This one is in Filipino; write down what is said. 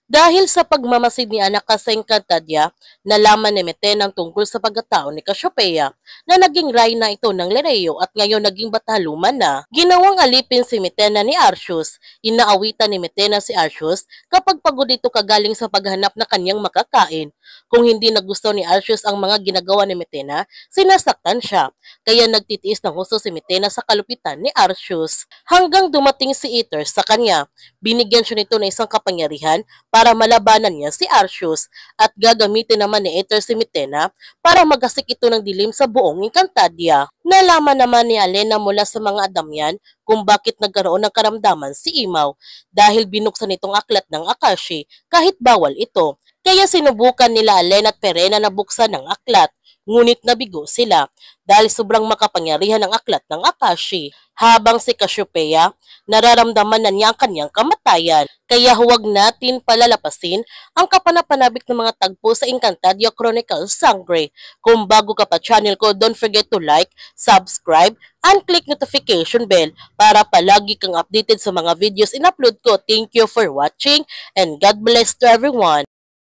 Dahil sa pagmamasid ni anak sa Encantadia, nalaman ni Metena ang tungkol sa pagkatao ni Cassiopeia na naging reyna ito ng Lereo at ngayon naging bataluman na. Ginawang alipin si Metena ni Arceus. Inaawitan ni Metena si Arceus kapag pagod ito kagaling sa paghanap na kanyang makakain. Kung hindi nagusto ni Arceus ang mga ginagawa ni Metena, sinasaktan siya. Kaya nagtitiis ng husto si Metena sa kalupitan ni Arceus. Hanggang dumating si Aether sa kanya. Binigyan siya nito ng isang kapangyarihan para malabanan niya si Arceus at gagamitin naman ni Aether si Metena para magasik ito ng dilim sa buong Encantadia. Nalaman naman ni Alena mula sa mga Adamian kung bakit nagkaroon ng karamdaman si Imaw dahil binuksan itong aklat ng Akashi kahit bawal ito. Kaya sinubukan nila Alena at Perena na buksan ng aklat. Ngunit nabigo sila dahil sobrang makapangyarihan ng aklat ng Akashi. Habang si Cassiopeia, nararamdaman na niya ang kanyang kamatayan. Kaya huwag natin palalapasin ang kapanapanabik ng mga tagpo sa Encantadia Chronicles Sangre. Kung bago ka pa channel ko, don't forget to like, subscribe, and click notification bell para palagi kang updated sa mga videos in-upload ko. Thank you for watching and God bless to everyone.